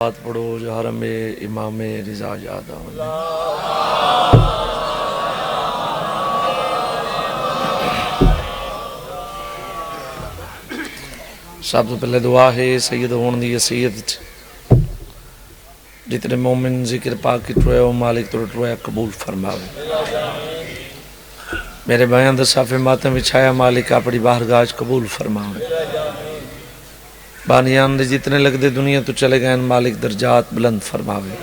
بات پڑھو جو حرم امام رضا یاد آؤں سب تو پہلے دعا ہے سید ہون دی حیثیت جتنے مومن ذکر پاک کی ٹروئے ہو مالک تو ٹروئے قبول فرماوے میرے بیان در صافِ ماتم بچھایا مالک اپنی باہرگاہ قبول فرماوے بانیان دے جتنے لگ دے دنیا تو چلے گئے مالک درجات بلند فرماوے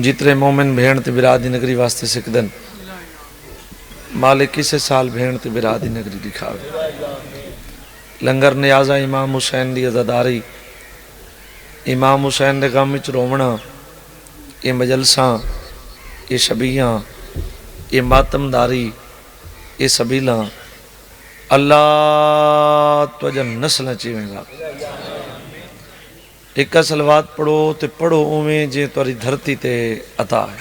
جتنے مومن بھین تے برادی نگری واسطے سکدن مالک کسے سال بھین تے برادی نگری دکھاوے لنگر نیازہ امام حسین دی عزاداری امام حسین دے غم وچ رومنا یہ مجلساں یہ شبیاں یہ ماتم داری یہ سبیلاں اللہ توجہ نسل چیویں گا ایک صلوات پڑھو تے پڑھو اویں جے توری دھرتی تے عطا ہے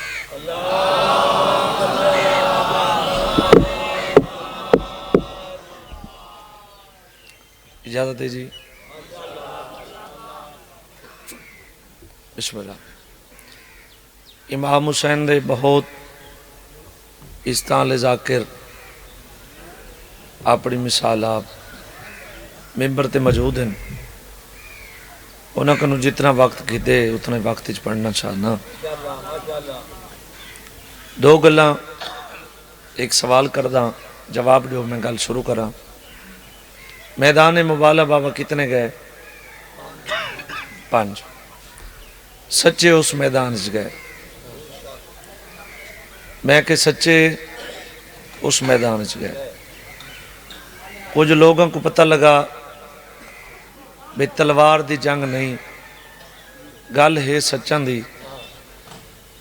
اجازت ہے جی بسم اللہ امام حسین دے بہت استعال ذاکر اپنی مثال آپ ممبر تے موجود ہیں انہاں کنو جتنا وقت کھدے اتنے وقت اچ پڑھنا چاہنا دو گلاں ایک سوال کرداں جواب دیو میں گل شروع کراں میدان مبالہ بابا کتنے گئے 5 سچے اس میدان سے گئے میں کہ سچے اس میدان سے گئے کچھ لوگوں کو پتہ لگا بے تلوار دی جنگ نہیں گل ہے سچان دی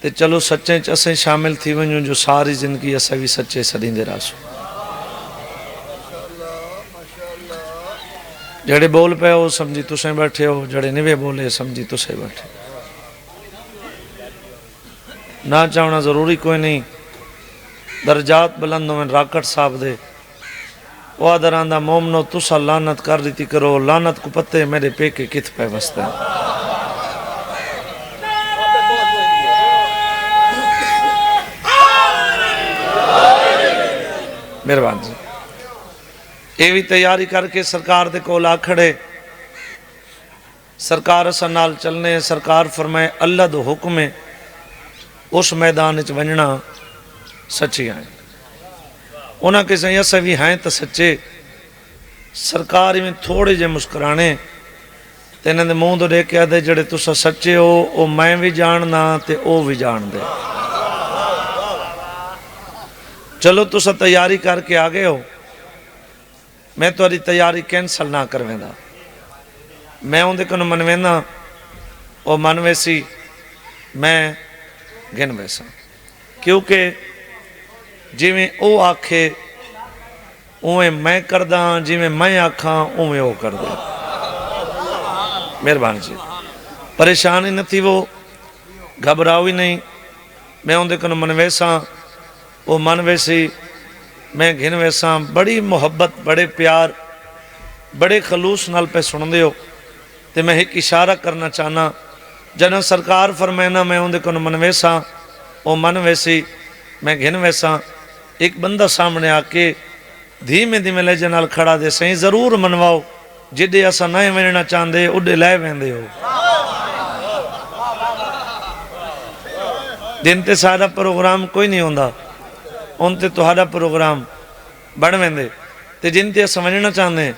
تے چلو سچیں اسیں شامل تھی ونجوں جو ساری زندگی اسے بھی سچے سدیں دے راسو جڑے بول پہ ہو سمجھی تسیں بیٹھے ہو جڑے نوے بولے سمجھی تسیں بیٹھے نہ چاہنا ضروری کوئی نہیں درجات بلندوں میں راکٹ صاحب دے وہ آدھران دا مومنو تسا لانت کر دیتی کرو لانت کو پتے میرے پے کے کت پہ وستے ہیں مہربان جی یہ بھی تیاری کر کے سرکار دے کول آ کھڑے سرکار اسا نال چلنے سرکار فرمائے اللہ دو حکم ہے اس میدان اچ ونجنا سچی آئیں انہاں کے سہیں اسا بھی ہیں تا سچے سرکار میں تھوڑے جے مسکرانے تینہ دے مون دو دے کے آدھے جڑے تسا سچے ہو او میں بھی جاننا تے او بھی جان دے چلو تسا تیاری کر کے آگے ہو میں تو تیاری کینسل نہ کرویں دا میں ہوں دے کنو منوینا او منویسی میں گن ویسا کیونکہ جی میں او آکھے اویں میں کرداں جی میں آکھاں اویں او کرداں مہربان جی پریشانی نہ تھی وہ گھبراوی نہیں میں ان دے کنو منویساں او منویسی میں گھن ویساں بڑی محبت بڑے پیار بڑے خلوص نال پہ سن دے ہو تے میں ایک اشارہ کرنا چاہنا جنہ سرکار فرمائنا میں ان دے کنو منویساں او منویسی میں گھن ویساں ایک بندہ سامنے آکے دھیمے دھیمے لے جنال کھڑا دے سہیں ضرور منواؤ جدے ایسا نئے وننا چاندے اڈے لائے ویندے ہو دن تے سارا پروگرام کوئی نہیں ہوندہ ان تے تہاڈا پروگرام بڑھ ویندے تے جن تے ایسا وننا چاندے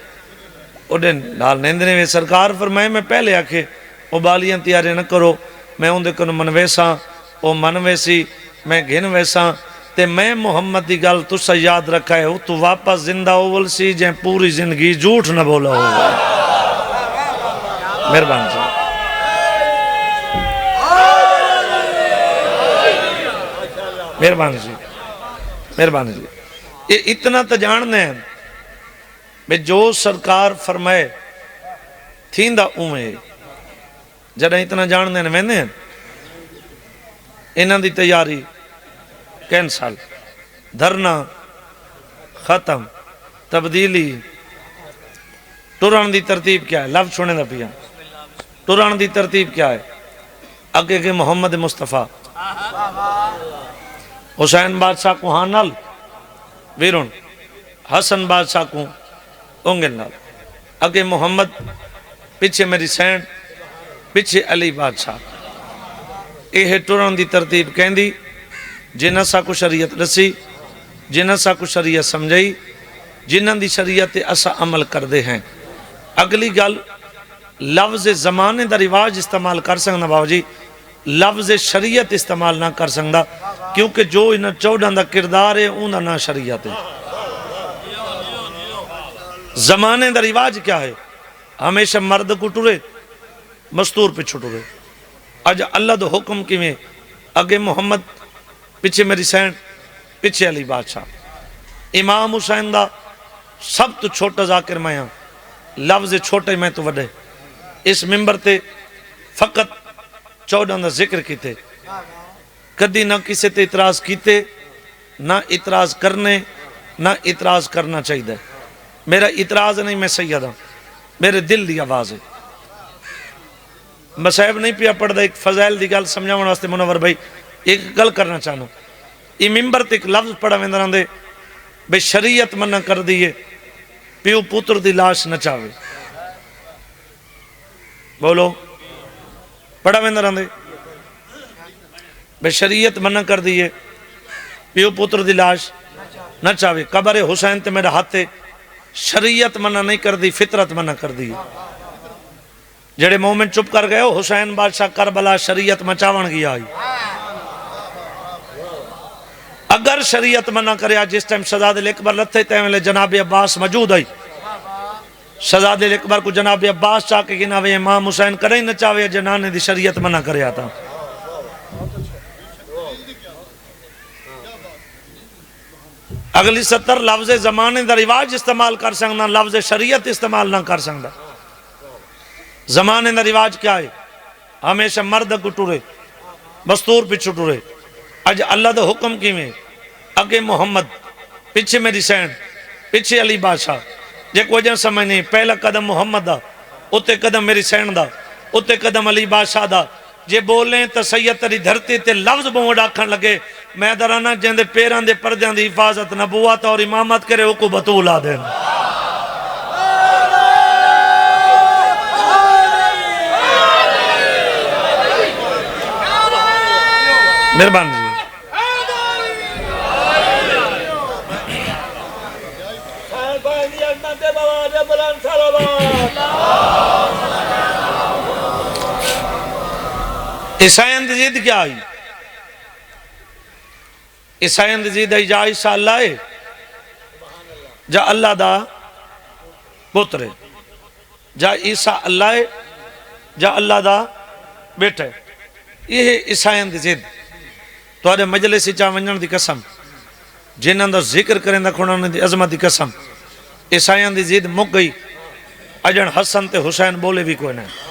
اڈے نال نیندنے وے سرکار فرمائے میں پہلے آکے او بالیاں تیارے نہ کرو میں ان دے کنو منویساں او منویسی میں گھن ویساں تے میں محمد دی گل تسا یاد رکھا ہے تو واپس زندہ اول سی جائیں پوری زندگی جھوٹ نہ بولا ہوگا مہربان جی مہربان جی مہربان جی یہ اتنا تو جاننے ہیں بے جو سرکار فرمائے تھیندہ اومے جڑا اتنا جاننے ہیں ویندے ہیں انہاں دی تیاری کینسل دھرنا ختم تبدیلی ٹران دی ترتیب کیا ہے لفظ چھوڑنے دا پیا ٹرن دی ترتیب کیا ہے؟ اگے کے محمد مصطفیٰ، حسین بادشاہ کو ہاں نال ویرون، حسن بادشاہ کو اونگل نال، اگے محمد، پیچھے میری سینڈ، پیچھے علی بادشاہ. یہ ٹرن دی ترتیب کہندی جنہ سا کو شریعت رسی، جنہ سا کو شریعت سمجھائی، جنہ دی شریعت اسا عمل کر دے ہیں. اگلی گل لفظ زمانے دا رواج استعمال کر سکنا بابا جی، لفظ شریعت استعمال نہ کر سکتا، کیونکہ جو انہاں 14 دا کردار ہے انہاں نہ شریعت ہے. زمانے دا رواج کیا ہے؟ ہمیشہ مرد کو ٹرے مستور پہ چھٹورے. اج اللہ دا حکم کی میں اگے محمد، پیچھے میری سینڈ، پیچھے علی بادشاہ. امام حسین دا سب تو چھوٹا ذاکر میں ہاں، لفظ چھوٹے میں تو وڈے. اس ممبر تے فقط 14 دا ذکر کیتے، کدی نہ کسی تے اعتراض کیتے، نہ اعتراض کرنے، نہ اعتراض کرنا چاہیے. میرا اعتراض نہیں، میں سید ہوں، میرے دل دی آواز ہے. مسائب نہیں پیا پڑھ دا، ایک فضائل دی گل سمجھاؤں واسطے منور بھائی ایک گل کرنا چاہنا. یہ ممبر تے ایک لفظ پڑھا ویندران دے بے شریعت منع کر دیئے پیو پتر دی لاش نہ چاہوے. بولو پڑھا ویندران دے بے شریعت منع کر دیئے پیو پتر دی لاش نہ چاہوے. قبر حسین تے میرا ہاتھے شریعت منع نہیں کر دی، فطرت منع کر دی. جڑے مومن چپ کر گئے ہو، حسین بادشاہ کربلا شریعت مچاون گیا آئی. اگر شریعت منع کریا جس ٹائم شہزادہ اکبر لتھے تیملے جناب عباس موجود آئی، شہزادہ اکبر کو جناب عباس چاہ کے گناوے امام حسین کریں نہ چاہوے جنانے دی شریعت منع کریا تھا. اگلی 70 لفظ زمانے دا رواج استعمال کر سکنا، لفظ شریعت استعمال نہ کر سکنا. زمانے دا رواج کیا ہے؟ ہمیشہ مرد کو ٹورے مستور پہ چھٹورے. اج اللہ دا حکم کی میں اگے محمد، پیچھے میری سینڈ، پیچھے علی بادشاہ. جے کوئی جن سمجھ نہیں، پہلا قدم محمد دا، اتے قدم میری سینڈ دا، اتے قدم علی بادشاہ دا. جے بولیں تو سید تری دھرتی تے لفظ بہت ڈاکھن لگے، میں درانا جن دے پیران دے پردیاں دی حفاظت نبوت اور امامت کرے وہ کو بطولا دیں. مہربان جی. عیسائیان دی زید کیا آئی؟ عیسائیان دی زید آئی جا عیسیٰ اللہ ہے، جا اللہ دا پتر ہے، جا عیسیٰ اللہ ہے، جا اللہ دا بیٹا ہے. یہ ہے عیسائیان دی زید. توارے مجلسی چاہ ونجن دی قسم، جنہاں دا ذکر کریں دا کھوڑانے دی عظمت دی قسم. عیسائیان دی زید مک گئی، اجن حسن تے حسین بولے بھی کوئی نہیں.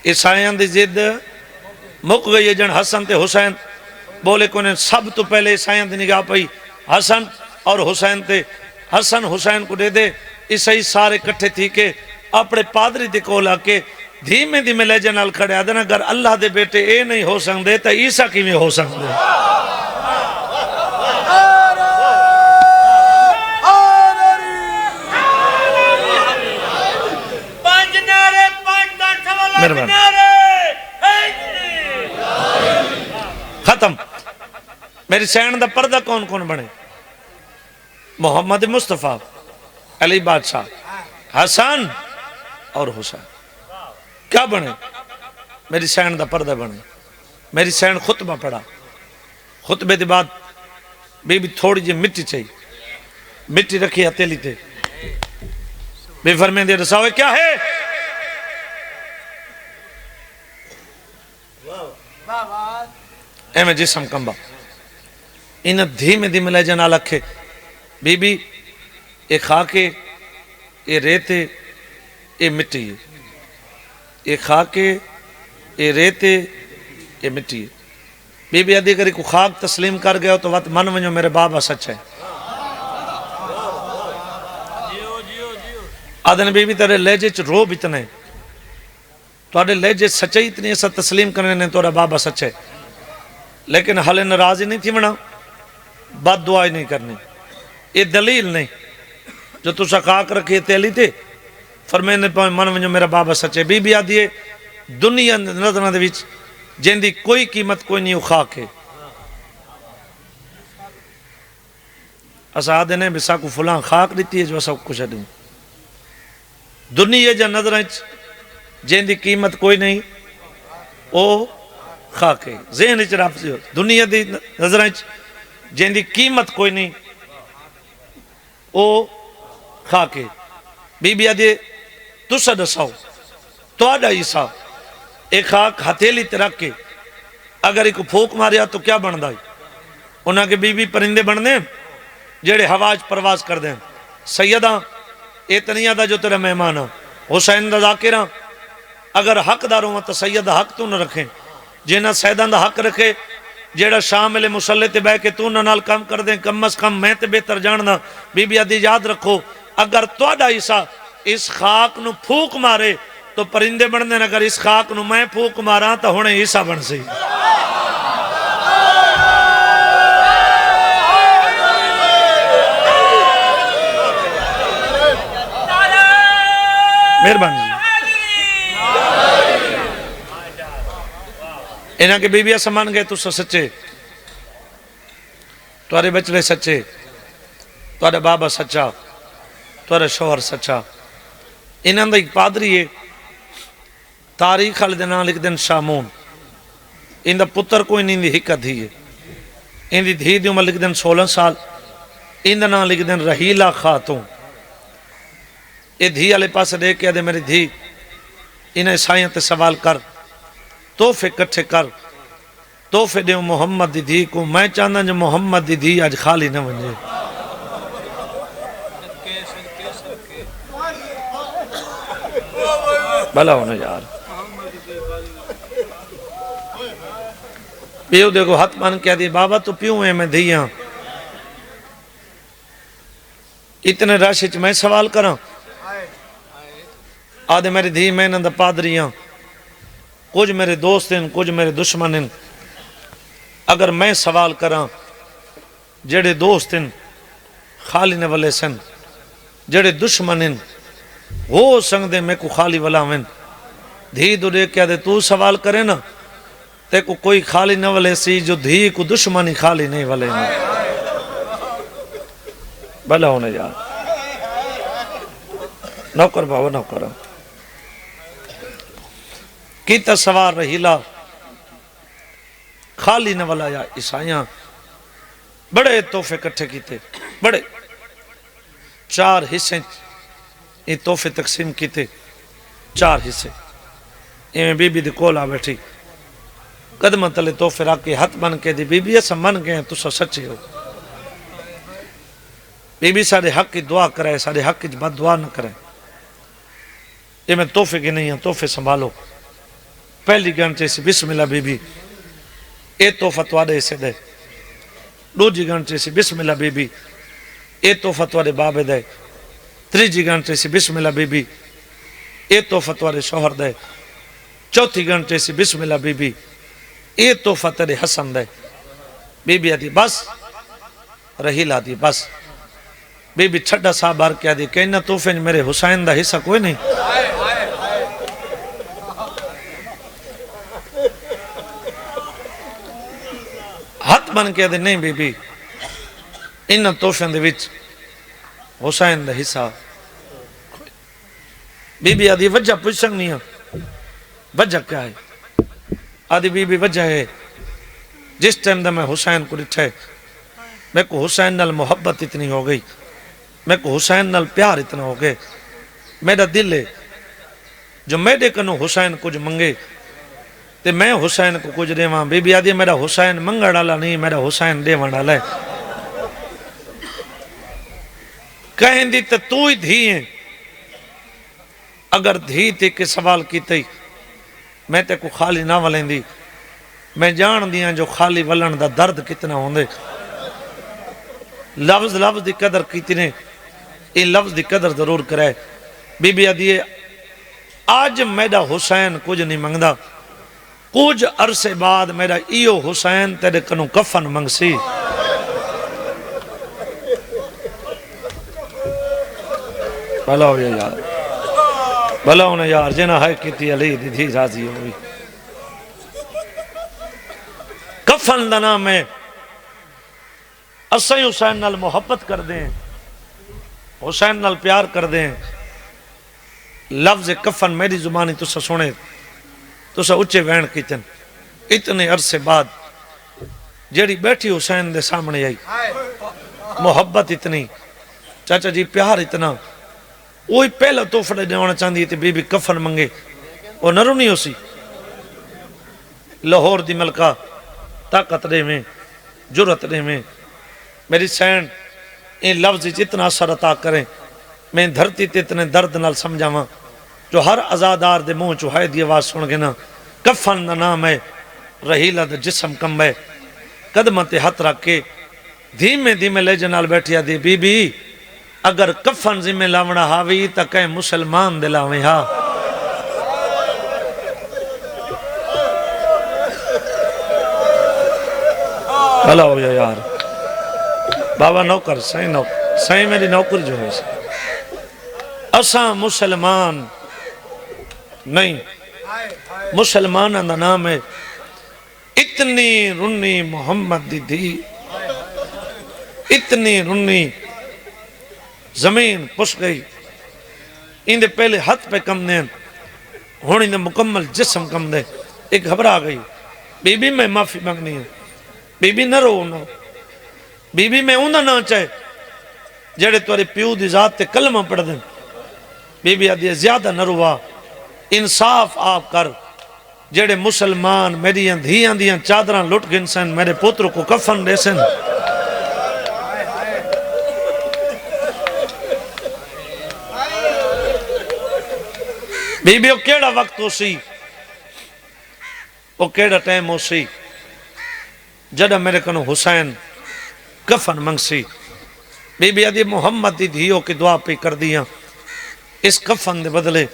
عیسائیان دی زید مک گئی، اجن حسن تے حسین بولے کوئی نہیں. سب تو پہلے عیسائیان دی نگاہ پئی حسن اور حسین تے. حسن حسین کو دے دے. عیسائی سارے کٹھے تھی کہ اپنے پادری دے کولا کے دھیمے دھیمے لہجے نال کھڑے آدھے نا اگر اللہ دے بیٹے اے نہیں ہو سکتے تو عیسیٰ کی میں ہو سکتے. ختم. میری سینڈ دا پردہ کون کون بنے؟ محمد مصطفیٰ، علی بادشاہ، حسن اور حسین. کیا بنے؟ میری سینڈ دا پردہ بنے. میری سینڈ خطبہ پڑھا، خطبے دے بعد بی تھوڑی جی مٹی چاہیے، مٹی رکھی ہتیلی تے. بی فرمین دے رساوے کیا ہے؟ اے میں جسم کمبا. انہیں دھیمے دھیمے لے جانا لکھے. بی بی اے خاکے، اے ریتے، اے مٹی ہے. اے خاکے، اے ریتے، اے مٹی ہے. بی بی ادھی کری کو خاک تسلیم کر گیا تو وقت من ونجو میرے بابا سچ ہے. آدھن بی بی تیرے لہجے چ روب اتنے تھوڑے لہجے سچائی اتنی ایسا تسلیم کرنے نے تھوڑا بابا سچے لیکن حال ناراض ہی نہیں تھی بنا بد دعائی نہیں کرنی یہ دلیل نہیں جو تو سکاک رکھے تیلی تھے فرمینے پہ من ونجو میرا بابا سچے بی بی آدھیے دنیا نظرہ دے وچ جن دی کوئی قیمت کوئی نہیں خاک ہے اسا آدھے نے بسا کو فلان خاک دیتی ہے جو اسا کچھ دوں دنیا جا نظرہ جن دی قیمت کوئی نہیں او خاک ہے ذہن اچھ رابط سے ہو دنیا دی نظرہ جن دی قیمت کوئی نہیں او خاک ہے بی بی آدھے تسا دساؤ تو آڈا عیسیٰ ایک خاک ہتھیلی ترک کے اگر ایک پھوک ماریا تو کیا بن دائی انہاں کے بی بی پرندے بن دیں جڑے ہواج پرواز کر دیں سیدہ اتنیہ دا جو تیرے مہمانا حسین دا ذاکرہ اگر حق داروں تو سیدہ حق تو نہ رکھیں جنہ سیدان دا حق رکھے جیڑا شامل مسلح تے بے کے تو نہ نال کم کر دیں کم از کم میں تے بہتر جاننا بی بی آدھی یاد رکھو اگر توڑا عیسیٰ اس خاک نو پھوک مارے تو پرندے بن دیں اگر اس خاک نو میں پھوک مارا تو ہونے عیسیٰ بن سی مہربانی انہاں کے بی بی ایسا مان گئے تو سچے تمہارے بچڑے سچے تمہارے بابا سچا تمہارے شوہر سچا انہاں دا ایک پادری ہے تاریخ والے دن لکھ دن شامون ان دا پتر کوئی نہیں دی حکت ہی ہے ان دی دھی دی عمر لکھ دن 16 سال ان دا نام لکھ دن رحیلہ خاتون یہ دھی والے پاس دے کے دے میری دھی انہیں عیسائیاں تے سوال کر تحفے کٹھے کر تحفے دے محمد دی دھی کو میں چاہتا جو محمد دی دھی آج خالی نہ بنجے بھلا ہونا یار پیو دیکھو ہاتھ مان کیا دی بابا تو پیوں ہیں میں دھیاں اتنے راشد میں سوال کراں آدھے میری دھی میں نندہ پادریاں کچھ میرے دوست ہیں کچھ میرے دشمن ہیں اگر میں سوال کراں جڑے دوست ہیں خالی نے والے سن جڑے دشمن ہیں وہ سنگ دے میں کو خالی والا ہوئن دھی دو دے کیا دے تو سوال کرے نا تے کو کوئی خالی نہ والے سی جو دھی کو دشمنی خالی نہیں والے بھلا ہونے جا نوکر بابا نوکر کیتا سوار رہیلا خالی نہ والا یا عیسائیاں بڑے تحفے کٹھے کیتے بڑے 4 حصے یہ تحفے تقسیم کیتے 4 حصے یہ بی بی دی کولا بیٹھی قدمہ تلے تحفے رکھ کے ہاتھ بن کے دی بی بی ایسا من گئے تو سچے ہو بی بی سارے حق کی دعا کرے سارے حق کی بد دعا نہ کرے یہ میں تحفے کی نہیں ہوں تحفے سنبھالو پہلی گھنٹے سے بسم اللہ بی بی اے تحفہ توڑے سے دے دوجی گھنٹے سے بسم اللہ بی بی اے تحفہ توڑے بابے دے تریجی گھنٹے سے بسم اللہ بی بی اے تحفہ توڑے شوہر دے چوتھی گھنٹے سے بسم اللہ بی بی اے تحفہ تیرے حسن دے بی بی آدھی بس رحیلہ دی بس بی بی چھڑا صاحب بار کیا دی کہنا تحفے میرے حسین دا حصہ کوئی نہیں ہاتھ بن کے دے نہیں بی بی انہاں تحفے دے وچ حسین دا حصہ بی بی آدھی وجہ پوچھ سکنی ہے وجہ کیا ہے آدھی بی بی وجہ ہے جس ٹائم دا میں حسین کو ڈٹھے میں کو حسین نال محبت اتنی ہو گئی میں کو حسین نال پیار اتنا ہو گئے میرا دل ہے جو میرے کنو حسین کچھ منگے تے میں حسین کو کچھ دے وہاں بی بی آدھی میرا حسین منگا ڈالا نہیں میرا حسین دے وہاں ڈالا ہے کہیں دی تو ہی دھی ہیں اگر دھی تے کے سوال کیتے میں تے کو خالی نہ ولیں دی میں جان دیاں جو خالی ولن دا درد کتنا ہوندے لفظ دی قدر کتنے یہ لفظ دی قدر ضرور کرے بی بی آدھی آج میرا حسین کچھ نہیں منگدا، کچھ عرصے بعد میرا ایو حسین تیرے کنو کفن منگسی۔ بھلا ہو یار، بھلا ہونا یار، جنہ ہے کیتی علی دی تھی راضی ہوئی۔ کفن دا نام ہے، اسائی حسین نال محبت کر دیں، حسین نال پیار کر دیں۔ لفظ کفن میری زبانی تسا سنے، تسا اچھے وین کیتن۔ اتنے عرصے بعد جیڑی بیٹھی حسین دے سامنے آئی، محبت اتنی، چاچا جی پیار اتنا، وہی پہلا توفہ دیوانا چاندی تھی بی بی کفن منگے، وہ نرو نہیں ہو سی۔ لاہور دی ملکہ طاقت دے میں، جرت دے میں، میری سین ان لفظ اتنا اثر عطا کریں، میں دھرتی تے اتنے درد نال سمجھاواں، جو ہر ازادار دے منہ چوہائے دی آواز سن گے نا، کفن دا نام ہے، رحیلہ دا جسم کم ہے، قدمہ تے ہاتھ رکھ کے دھیمے دھیمے لے جنال بیٹھیا دی بی بی اگر کفن ذمہ لاونا ہاوی تا کہیں مسلمان دے لاویں ہاں۔ بھلا ہو یا یار، بابا نوکر، سائیں میری نوکر جو ہے، اساں مسلمان نہیں، مسلمان دا نام ہے۔ اتنی رنی محمد دی دی، اتنی رنی زمین پش گئی، اندے پہلے ہاتھ پہ کم دیں، ہون اندے مکمل جسم کم دیں، ایک گھبرا گئی، بی بی میں معافی مانگنی ہے، بی بی نہ رو نہ، بی بی میں اندہ نہ چاہے جڑے توڑے پیو دی ذات تے کلمہ پڑھ دیں، بی بی آدھی زیادہ نہ روا، انصاف آپ کر، جڑے مسلمان میری اندھیاں دیاں چادران لٹ گن سن، میرے پتر کو کفن دے سن۔ بی بی وہ کیڑا وقت ہو سی، وہ کیڑا ٹائم ہو سی، جڑا میرے کنو حسین کفن منگ سی، بی بی آدھی محمد دی دھیوں کی دعا پہ کر دیا، اس کفن دے بدلے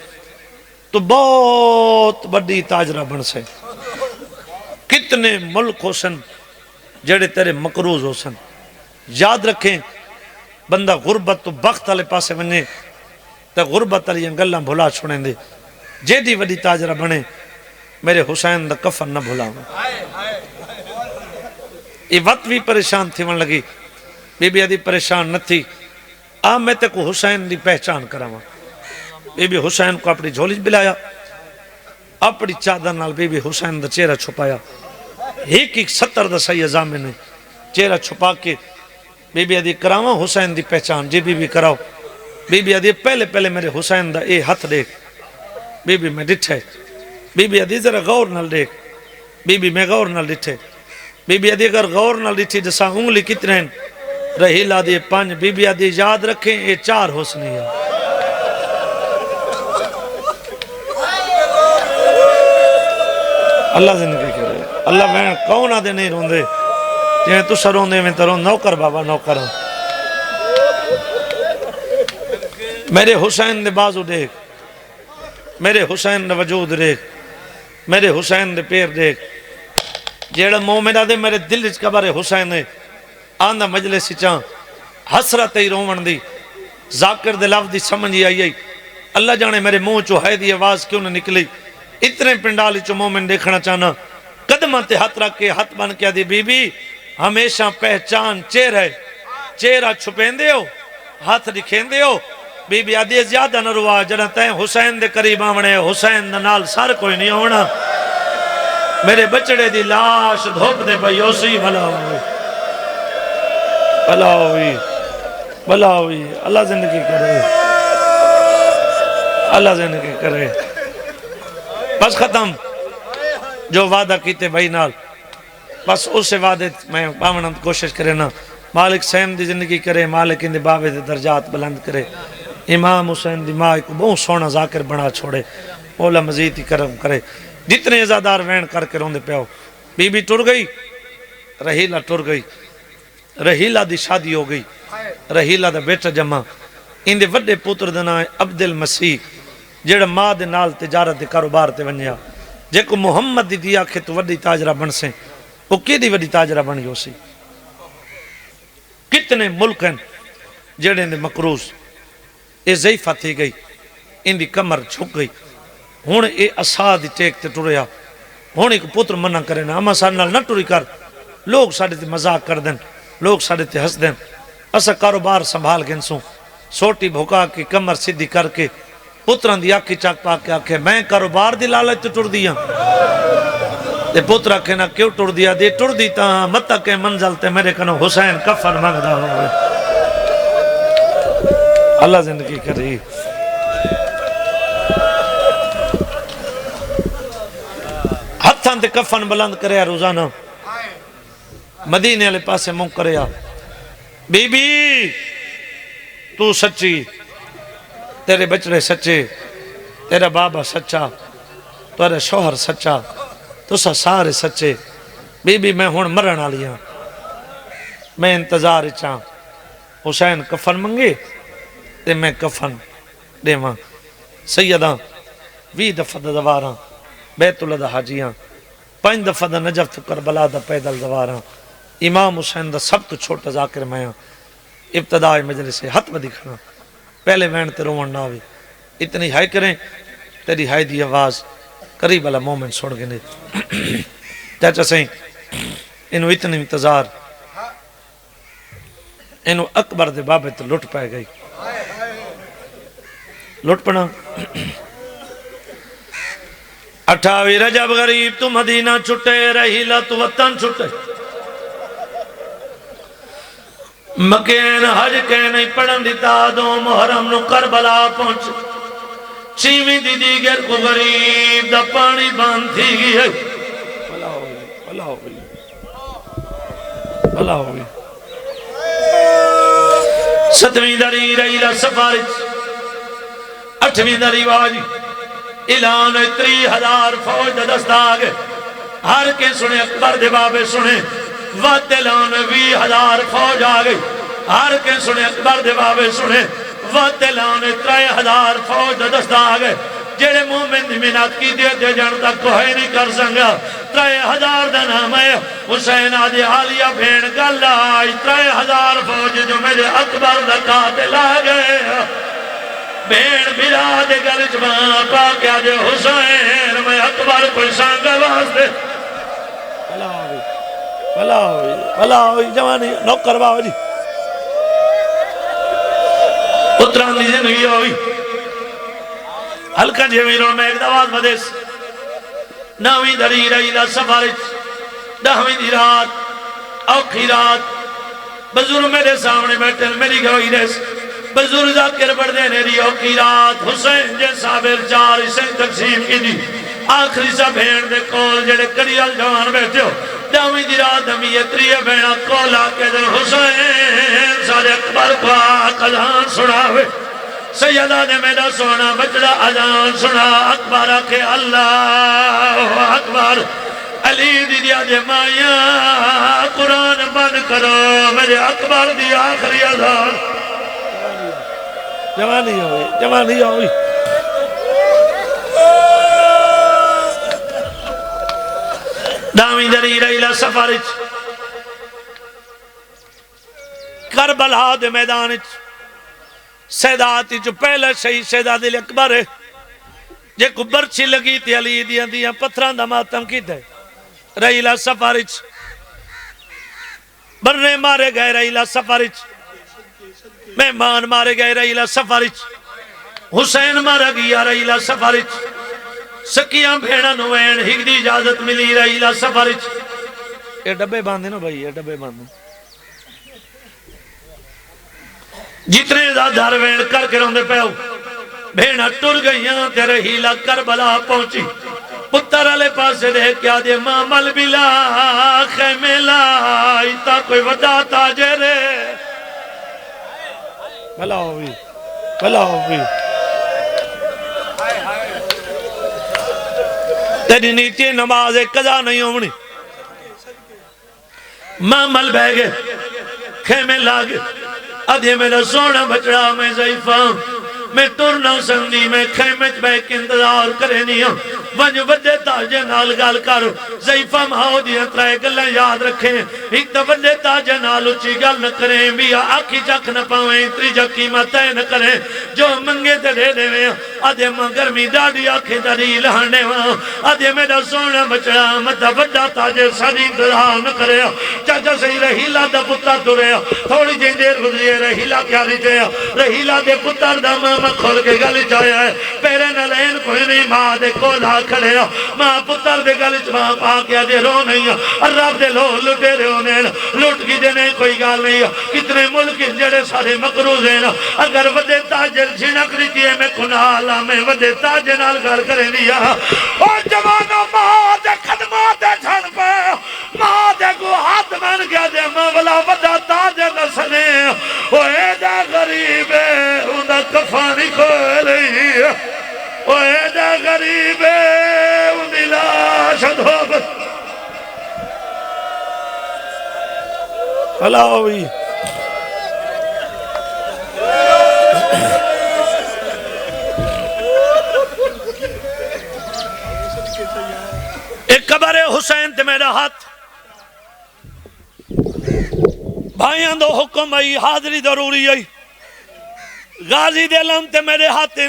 تو بہت بڑی تاجرہ بن سے، کتنے ملک ہو سن جڑے تیرے مقروض ہو سن۔ یاد رکھیں بندہ غربت تو بخت والے پاسے بنے تو غربت والی گلاں بھلا چھوڑیں دے، جیڑی وڈی تاجرہ بنے میرے حسین دا کفن نہ بھلاؤں۔ یہ وقت بھی پریشان تھی من لگی، بی بی آدھی پریشان نہ تھی، میں تے کو حسین دی پہچان کراواں۔ بی بی حسین کو اپنی جھولی بلایا، اپنی چادر نال بی بی حسین دا چہرہ چھپایا، ایک 70 دا صحیح ازامے نے چہرہ چھپا کے بی بی آدھی کراواں حسین دی پہچان، جی بی بی کراؤ۔ بی بی آدھی پہلے میرے حسین دا اے ہاتھ دیکھ، بی بی میں ڈٹھے، بی بی آدھی ذرا غور نال دیکھ، بی بی میں غور نال ڈٹھے، بی بی آدھی اگر غور نال ڈٹھی جسا انگلی کتنے ہیں، رحیل آدھی 5، بی بی آدھی یاد رکھیں یہ 4 حسنی ہے۔ اللہ زندگی کرے، اللہ میں کون آدھے نہیں روندے، جنہیں تو سروندے میں ترون نوکر بابا نوکر ہوں۔ میرے حسین دے بازو دیکھ، میرے حسین دے وجود دیکھ، میرے حسین دے پیر دیکھ، جیڑا مومنہ دے میرے دل اس قبر حسین ہے، آندہ مجلس چاں حسرت ہی رومن دی، ذاکر دے لفظ دی سمجھی آئی، اللہ جانے میرے منہ چو ہے دی آواز کیوں نہ نکلی، اتنے پنڈالی چو مومن دیکھنا چاہنا، قدمہ تے ہاتھ رکھ کے ہاتھ بن کیا دی بی بی ہمیشہ پہچان چہرہ چھپین دے ہو، ہاتھ دکھین دے ہو، بی بی آدھی زیادہ نہ روا، جنہ تین حسین دے قریب آمنے، حسین دے نال سار کوئی نہیں ہونا، میرے بچڑے دی لاش دھوپ دے بھائی اسی بھلا ہوئی، بھلا ہوئی، بھلا ہوئی، اللہ زندگی کرے، اللہ زندگی کرے، بس ختم، جو وعدہ کیتے بھائی نال، بس اس سے وعدے میں باونا کوشش کرے نا، مالک سیم دی زندگی کرے، مالک اندے بابے دے درجات بلند کرے، امام حسین دی ماں کو بہت سونا ذاکر بنا چھوڑے، مولا مزید ہی کرم کرے، جتنے ازادار وین کر کے روندے پیاؤ، بی بی ٹر گئی، رحیلہ ٹر گئی، رحیلہ دی شادی ہو گئی، رحیلہ دا بیٹا جمع، ان دے وڈے پتر دا نام ہے عبد المسیح جڑا ماں دے نال تجارت دے کاروبار تے ونجیا جے کو محمد دی دیا کہ تو وڈی تاجرہ بن سے وہ کیڑی وڈی تاجرہ بن گئی سی کتنے ملک ہیں جڑے دے مقروض اے ضعیفہ تھی گئی ان دی کمر جھک گئی ہن اے اسا دی ٹیک تے ٹریا ہن ایک پتر منع کرے نا اما سارے نال نہ ٹری کر لوگ ساڈے تے مذاق کر دین لوگ ساڈے تے ہس دین اسا کاروبار سنبھال گن سوں سوٹی بھوکا کے کمر سیدھی کر کے پتران دی آنکھی چاک پا کے آکھے میں کاروبار دی لالچ تے ٹر دیاں تے پتر آکھے نا کیوں ٹر دیا دے ٹر دی تاں متا کے منزل تے میرے کنو حسین کفن منگدا ہوئے اللہ زندگی کری ہتھاں تے کفن بلند کریا روزانہ مدینے والے پاسے منہ کریا بی بی تو سچی تیرے بچڑے سچے تیرا بابا سچا تیرا شوہر سچا تسا سارے سچے بی بی میں ہون مرن والی ہاں میں انتظار چاں حسین کفن منگے تے میں کفن دیواں سیداں 20 دفعہ دواراں بیت اللہ دا حاجیاں 5 دفعہ دا نجف تو کربلا دا پیدل دواراں امام حسین دا سب تو چھوٹا ذاکر میں ابتدائی مجلس سے ہاتھ میں دکھنا پہلے وین تے روان نہ ہوئی اتنی ہائی کریں تیری ہائی دی آواز قریب والا مومن سوڑ گنے چاچا سہیں انہوں اتنی انتظار انہوں اکبر دے بابے تو لٹ پائے گئی لٹ پڑا 28 رجب غریب تو مدینہ چھٹے رہیلا تو وطن چھٹے مکین حج کے نہیں پڑھن دیتا دو محرم نو کربلا پہنچ چیویں دی دیگر کو غریب دا پانی باندھ تھی گئی ہے بھلا ہوئی بھلا ہوئی بھلا ہوئی 7ویں دری رہیلا سفارش 8ویں دری واجی اعلان 30,000 فوج دا دستا آگے ہر کے سنے اکبر دے بابے سنے وقت اعلان 20,000 فوج آگئی ہر کے سنے اکبر دے بابے سنے وقت اعلان 3,000 فوج دا دستا آگئے جڑے مومن دی منات کی دے جان تک کوئی نہیں کر سنگا 3,000 دا نام ہے حسین آدھی عالیہ بھین گل آئی 3,000 فوج جو میرے اکبر دا قاتل آگئے بھین بھرا دے گل جباں پا کیا دے حسین میں اکبر کوئی سانگا واسدے بھلا ہوئی جوانی نوکر باو جی پتران دی زندگی ہوئی ہلکا جیویرون میں ایک دواز مدیس 9ویں دری رہیلا سفارش 10ویں دی رات اوکھی رات بزرگ میرے سامنے بیٹھے میری گوئی ریس بزرگ ذاکر پڑھ دینے ری اوکھی رات حسین جے صابر 4 حسین تقسیم کی دی آخری سا بھین دے کول جڑے کریال جوان بیٹھے ہو 10ویں دی رات ہمیں یہ 3 بھینا کولا کے دل حسین سارے اکبر کو آق اذان سنا ہوئے سیدہ نے میرا سونا بچڑا اذان سنا اکبر آکے اللہ اکبر علی دی دیا دے مائیاں قرآن بند کرو میرے اکبر دی آخری اذان جوانی ہوئی داویں دری رہیلا سفارش کربلا دے میدان سیداتی جو پہلا شہید سیدہ دل اکبر ہے جے کو برچی لگی تھی علی دیاں دیاں پتھران دا ماتم کی دے رہیلا سفارش برنے مارے گئے رہیلا سفارش مہمان مارے گئے رہیلا سفارش حسین مارا گیا رہیلا سفارش سکیاں بھیڑا نوین ہک دی اجازت ملی رہیلا سفارش یہ ڈبے باندھے نا بھائی یہ ڈبے باندھے جتنے دا دھروین کر کے روندے پہ ہو بھیڑا ٹر گئیاں تے رہیلا کربلا پہنچی پتر علی پاسے دے کیا دے مامل بلا خیمے لائی تا کوئی ودا تاجرے بھلا ہوئی تیری نیچے نماز قضا نہیں ہونی مامل بہ گئے خیمے لاگے آدھے میرا سونا بچڑا میں ضعیفہ میں ترنا سنگی میں خیمت بیک انتظار کرنی ہوں ونج وڈے تاجے نال گال کر ضعیفہ مہاو دیاں ترائے گلیں یاد رکھیں ایک تا وڈے تاجے نال اچھی گل نہ کریں بیا آکھی چک نہ پاویں تری جا قیمت ہے نہ کریں جو منگے تے دے دے میں آدھے ماں گرمی ڈاڑی آکھیں داری لہانے وہاں آدھے میرا سونا بچڑا مدہ وڈا تاجے ساری انتظار نہ کرے چاچا سہی رہیلا دا پتا ترے تھوڑی جن دیر گزری رہیلا کیا لیتے رہیلا دے پتر دا ماما کھول کے گلی چاہیا ہے پیرے نہ لین کوئی نہیں ماں دے کولا کھڑے ماں پتر دے گلی چاہا پا کیا دے رو نہیں رب دے لو لٹے رہے ہونے لٹ کی دے نہیں کوئی گال نہیں کتنے ملک جڑے سارے مقروض ہیں اگر ودے تاجر جھنک لیتی ہے میں کنالا میں ودے تاجر نال گھر کریں لیا اور جوانوں ماں دے خدمات دے چھن پہ ماں دے کو ہاتھ من گیا دے مولا ودا تاجر نسنے اوہ دا غریب ہے اندہ کفانی کھولی اوہ دا غریب ہے اندھی لاش دھوب اللہ ہوئی ایک قبر حسین تے میرا ہاتھ بھائیاں دو حکم آئی حاضری ضروری آئی غازی دے لم تے میرے ہاتھیں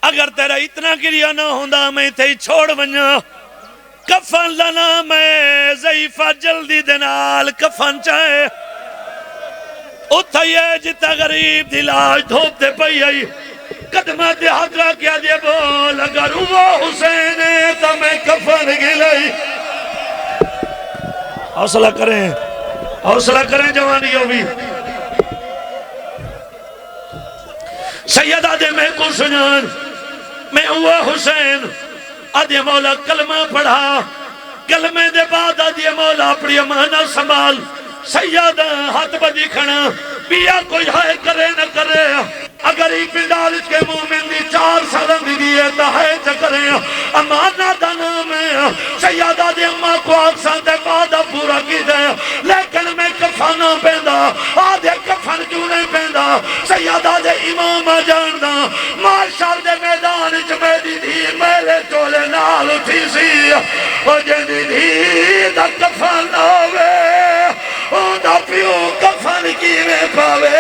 اگر تیرا اتنا گریا نہ ہوندہ میں تے چھوڑ ونیا کفن لنا میں ضعیفہ جلدی دنال کفن چاہے اتھائیے جتا غریب دلاج دھوپتے پئی آئی قدمہ دے حضرہ کیا دے بول اگر وہ حسین ہے تو میں کفن گلائی حوصلہ کریں جوانیوں بھی سیدہ دے میں کو سنان میں ہوا حسین آدھے مولا کلمہ پڑھا کلمے دے بعد آدھے مولا اپنی امانہ سنبھال سیدہ ہاتھ بدی کھنا بیا کوئی ہائے کرے نہ کرے اگر ایک پندال اس کے مومن دی 4 سالن دی دیئے تا ہے چکرے امانہ دا نام ہے سیادہ دے اممہ کو آکسان دے بعدہ پورا کی دے لیکن میں کفانہ پیندہ آدھے کفن کیوں نہیں پیندہ سیادہ دے امام جاندہ ماشال دے میدان اچ میدی دی میلے چولے نال اٹھی سی اور جنی دی دا کفن آوے دا پیو کفن کی میں پاوے